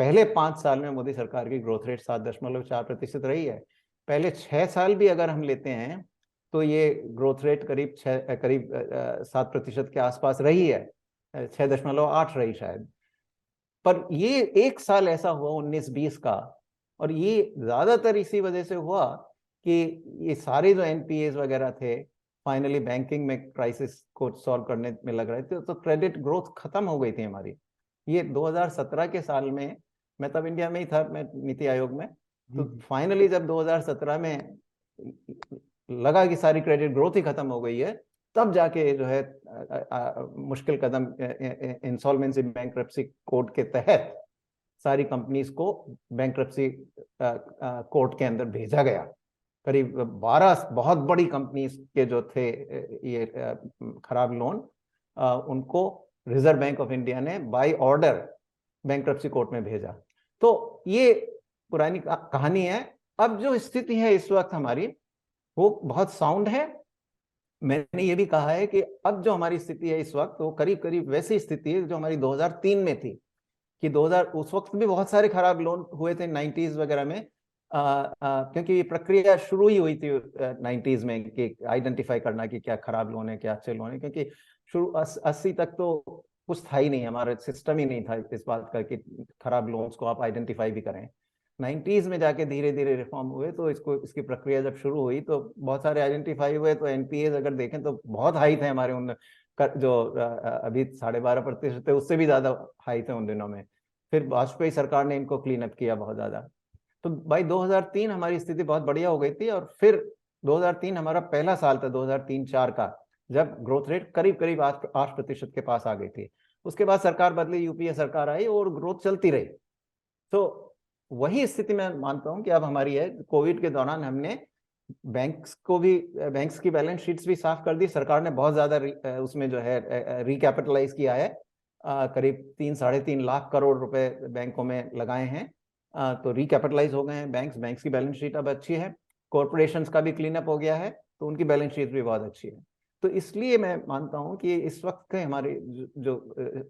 पहले 5 साल में मोदी सरकार की ग्रोथ रेट 7.4% रही है। पहले 6 साल भी अगर हम लेते हैं तो ये ग्रोथ रेट करीब 7% के आसपास रही है, 6.8 रही शायद। पर ये एक साल ऐसा हुआ 19-20 का, और ये ज्यादातर इसी वजह से हुआ कि ये सारे जो एनपीएस वगैरह थे फाइनली बैंकिंग में क्राइसिस को सॉल्व करने में लग रहे थे, तो क्रेडिट ग्रोथ खत्म हो गई थी हमारी। ये 2017 के साल में, मैं तब इंडिया में ही था, मैं नीति आयोग में, तो फाइनली जब 2017 में लगा कि सारी क्रेडिट ग्रोथ ही खत्म हो गई है, तब जाके जो है मुश्किल कदम इंसॉल्वेंसी बैंक्रप्सी कोड के तहत सारी कंपनीज को बैंक्रप्सी कोर्ट के अंदर भेजा गया। करीब 12 बहुत बड़ी कंपनीज के जो थे ये खराब लोन, उनको रिजर्व बैंक ऑफ इंडिया ने बाय ऑर्डर बैंक्रप्सी कोर्ट में भेजा। तो ये पुरानी कहानी है। अब जो स्थिति है इस वक्त हमारी, वो बहुत साउंड है। मैंने ये भी कहा है कि अब जो हमारी स्थिति है इस वक्त, वो करीब करीब वैसी स्थिति है जो हमारी 2003 में थी, कि 2000 उस वक्त भी बहुत सारे खराब लोन हुए थे 90s वगैरह में, क्योंकि ये प्रक्रिया शुरू ही हुई थी 90s में कि आइडेंटिफाई करना कि क्या खराब लोन है क्या अच्छे लोन है, क्योंकि शुरू 80 तक तो कुछ था ही नहीं, हमारा सिस्टम ही नहीं था इस बात का कि खराब लोन्स को आप आइडेंटिफाई भी करें। 90s में जाके धीरे धीरे रिफॉर्म हुए, तो इसकी प्रक्रिया जब शुरू हुई तो बहुत सारे आइडेंटिफाई हुए। तो एनपीएस अगर देखें तो बहुत हाई थे हमारे उन, जो अभी 12.5% थे, उससे भी ज्यादा हाई थे उन दिनों में। फिर वाजपेयी सरकार ने इनको क्लीन अप किया बहुत ज्यादा। तो भाई 2003 हमारी स्थिति बहुत बढ़िया हो गई थी, और फिर 2003 हमारा पहला साल था 2003-04 का, जब ग्रोथ रेट करीब करीब 8% के पास आ गई थी। उसके बाद सरकार बदली, यूपीए सरकार आई और ग्रोथ चलती रही। तो वही स्थिति मैं मानता हूं कि अब हमारी है। कोविड के दौरान हमने बैंक्स की बैलेंस शीट्स भी साफ कर दी। सरकार ने बहुत ज्यादा उसमें जो है रिकैपिटलाइज किया है, करीब 3-3.5 लाख करोड़ रुपए बैंकों में लगाए हैं। तो रिकैपिटलाइज हो गए हैं बैंक्स की बैलेंस शीट अब अच्छी है। कॉरपोरेशंस का भी क्लीन अप हो गया है, तो उनकी बैलेंस शीट भी बहुत अच्छी है। तो इसलिए मैं मानता हूं कि इस वक्त के हमारी जो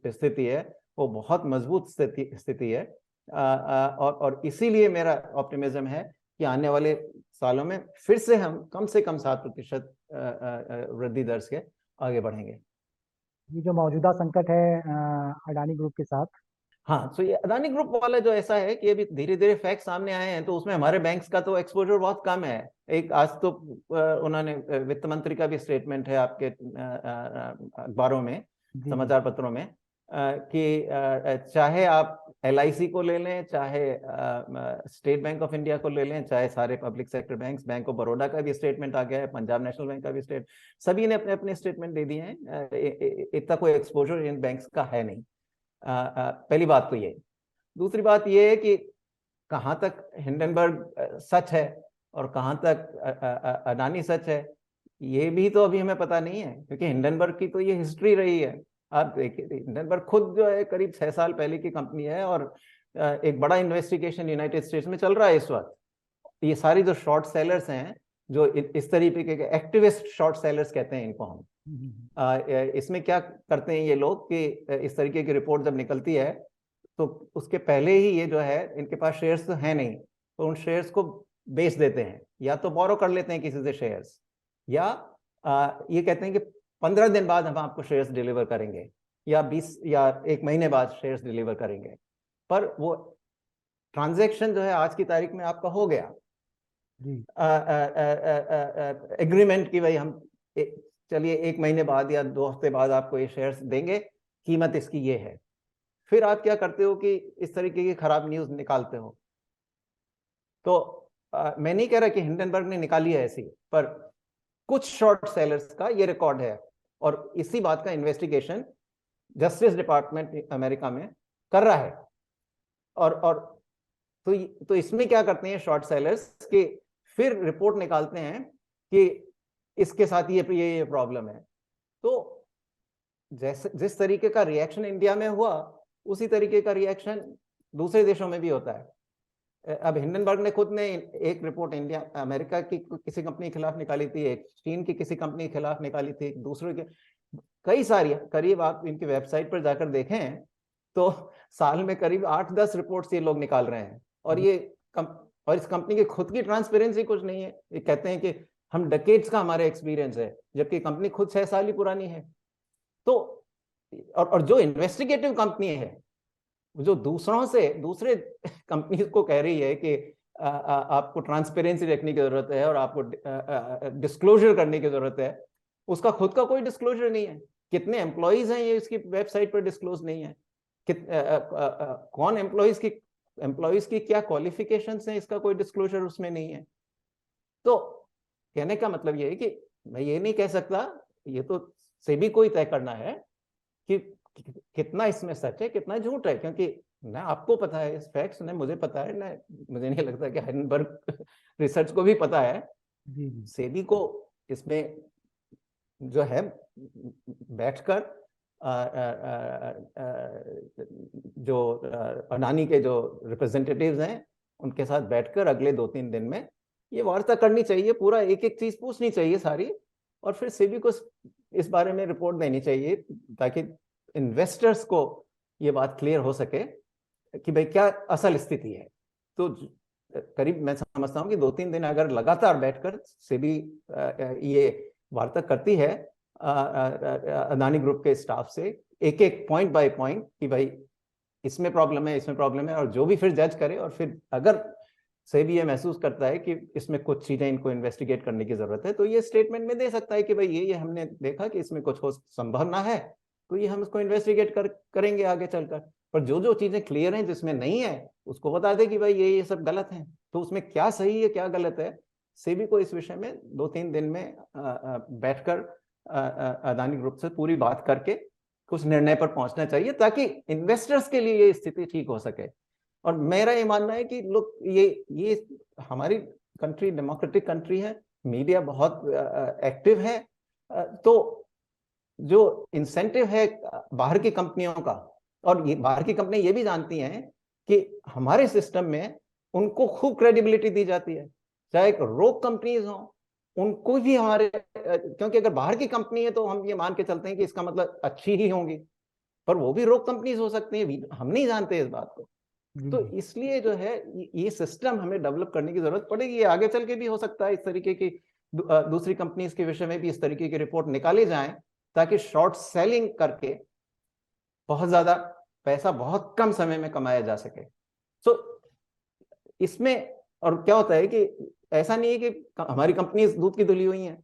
स्थिति है वो बहुत मजबूत स्थिति है। और इसीलिए मेरा ऑप्टिमिज्म है कि आने वाले सालों में फिर से हम कम से कम 7% वृद्धि दर से आगे बढ़ेंगे। ये जो मौजूदा संकट है अडानी ग्रुप के साथ, हाँ, तो ये अदानी ग्रुप वाला जो ऐसा है कि अभी धीरे धीरे फैक्ट सामने आए हैं, तो उसमें हमारे बैंक्स का तो एक्सपोजर बहुत कम है। एक आज तो उन्होंने, वित्त मंत्री का भी स्टेटमेंट है आपके अखबारों में, समाचार पत्रों में, कि चाहे आप एलआईसी को ले लें, चाहे स्टेट बैंक ऑफ इंडिया को ले लें, चाहे सारे public sector banks, bank of Baroda का भी स्टेटमेंट आ गया है, पंजाब नेशनल बैंक का भी सभी ने अपने अपने स्टेटमेंट दे दिए हैं। इतना कोई एक्सपोजर इन बैंक्स का है नहीं। पहली बात तो ये। दूसरी बात ये है कि कहाँ तक हिंडनबर्ग सच है और कहाँ तक अडानी सच है, ये भी तो अभी हमें पता नहीं है, क्योंकि हिंडनबर्ग की तो ये हिस्ट्री रही है। आप देखिए, हिंडनबर्ग खुद जो है करीब 6 साल पहले की कंपनी है, और एक बड़ा इन्वेस्टिगेशन यूनाइटेड स्टेट्स में चल रहा है इस वक्त। ये सारी जो शॉर्ट सेलर्स हैं, जो इस तरीके के एक्टिविस्ट शॉर्ट सेलर्स कहते हैं इनको हम, इसमें क्या करते हैं ये लोग कि इस तरीके की रिपोर्ट जब निकलती है तो उसके पहले ही ये जो है, इनके पास शेयर्स तो है नहीं, तो उन शेयर्स को बेच देते हैं, या तो बोरो कर लेते हैं किसी से शेयर्स, या ये कहते हैं कि 15 दिन बाद हम आपको शेयर्स डिलीवर करेंगे, या 20 या 1 महीने बाद शेयर्स डिलीवर करेंगे। पर वो ट्रांजैक्शन जो है आज की तारीख में आपका हो गया एग्रीमेंट की, भाई हम चलिए 1 महीने बाद या 2 हफ्ते बाद आपको ये शेयर्स देंगे, कीमत इसकी ये है। फिर आप क्या करते हो कि इस तरीके की खराब न्यूज निकालते हो। तो मैं नहीं कह रहा कि हिंडनबर्ग ने निकाली है ऐसी, पर कुछ शॉर्ट सेलर्स का ये रिकॉर्ड है, और इसी बात का इन्वेस्टिगेशन जस्टिस डिपार्टमेंट अमेरिका में कर रहा है। और तो इसमें क्या करते हैं शॉर्ट सेलर्स कि फिर रिपोर्ट निकालते हैं कि इसके साथ ये प्रॉब्लम है। तो जैसे जिस तरीके का रिएक्शन इंडिया में हुआ, उसी तरीके का रिएक्शन दूसरे देशों में भी होता है। अब हिंडनबर्ग ने खुद ने एक रिपोर्ट अमेरिका की किसी कंपनी के खिलाफ निकाली थी, एक चीन की किसी कंपनी के खिलाफ निकाली थी, दूसरे के कई सारी, करीब आप इनकी वेबसाइट पर जाकर देखें तो साल में करीब 8-10 रिपोर्ट्स ये लोग निकाल रहे हैं, और और इस कंपनी की खुद की ट्रांसपेरेंसी कुछ नहीं है। ये कहते हैं कि हम डेकेड्स का हमारा एक्सपीरियंस है, जबकि कंपनी खुद 6 साल ही पुरानी है। तो और जो इन्वेस्टिगेटिव कंपनी है, जो दूसरे कंपनीज को कह रही है कि आपको ट्रांसपेरेंसी रखने की जरूरत है और आपको डिस्क्लोजर करने की जरूरत है, उसका खुद का कोई डिस्क्लोजर नहीं है। कितने एम्प्लॉइज हैं ये इसकी वेबसाइट पर डिस्क्लोज नहीं है। कौन एम्प्लॉइज की क्या क्वालिफिकेशंस हैं, इसका कोई डिस्क्लोजर उसमें नहीं है। तो कहने का मतलब ये है कि मैं ये नहीं कह सकता, ये तो सेबी को ही तय करना है कि कितना इसमें सच है कितना झूठ है, क्योंकि ना आपको पता है इस फैक्ट्स, ना मुझे पता है, ना मुझे नहीं लगता कि हाइडेनबर्ग रिसर्च को भी पता है। सेबी को इसमें जो है बैठकर जो अडानी के जो रिप्रेजेंटेटिव्स हैं उनके साथ बैठकर अगले 2-3 दिन में ये वार्ता करनी चाहिए, पूरा एक एक चीज पूछनी चाहिए सारी, और फिर सेबी को इस बारे में रिपोर्ट देनी चाहिए, ताकि इन्वेस्टर्स को ये बात क्लियर हो सके कि भाई क्या असल स्थिति है। तो करीब मैं समझता हूँ कि 2-3 दिन अगर लगातार बैठकर सेबी ये वार्ता करती है अडानी ग्रुप के स्टाफ से, एक एक पॉइंट बाय पॉइंट कि भाई इसमें प्रॉब्लम है, इसमें प्रॉब्लम है, और जो भी फिर जज करे, और फिर अगर सेबी ये महसूस करता है कि इसमें कुछ चीजें इनको इन्वेस्टिगेट करने की जरूरत है, तो ये स्टेटमेंट में दे सकता है कि भाई ये हमने देखा कि इसमें कुछ हो संभावना है, तो ये हम इसको इन्वेस्टिगेट करेंगे आगे चलकर। पर जो जो चीजें क्लियर हैं, जिसमें नहीं है उसको बता दे कि भाई ये सब गलत है। तो उसमें क्या सही है क्या गलत है, सेबी को इस विषय में 2-3 दिन में बैठकर अडानी ग्रुप से पूरी बात करके कुछ निर्णय पर पहुंचना चाहिए, ताकि इन्वेस्टर्स के लिए ये स्थिति ठीक हो सके। और मेरा ये मानना है कि लोग ये हमारी कंट्री डेमोक्रेटिक कंट्री है, मीडिया बहुत एक्टिव है, तो जो इंसेंटिव है बाहर की कंपनियों का, और ये बाहर की कंपनी ये भी जानती हैं कि हमारे सिस्टम में उनको खूब क्रेडिबिलिटी दी जाती है, चाहे रोक कंपनीज हो उनको भी हमारे, क्योंकि अगर बाहर की कंपनी है तो हम ये मान के चलते हैं कि इसका मतलब अच्छी ही होंगी, पर वो भी रोक कंपनीज हो सकती हैं, हम नहीं जानते इस बात को। तो इसलिए जो है ये सिस्टम हमें डेवलप करने की जरूरत पड़ेगी। ये आगे चल के भी हो सकता है इस तरीके की दूसरी कंपनीज के विषय में भी इस तरीके की रिपोर्ट निकाली जाए, ताकि शॉर्ट सेलिंग करके बहुत ज्यादा पैसा बहुत कम समय में कमाया जा सके। तो इसमें और क्या होता है कि ऐसा नहीं है कि हमारी कंपनी दूध की धुली हुई है,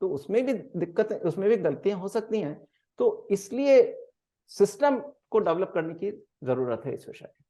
तो उसमें भी दिक्कतें, उसमें भी गलतियां हो सकती हैं। तो इसलिए सिस्टम को डेवलप करने की जरूरत है इस विषय में।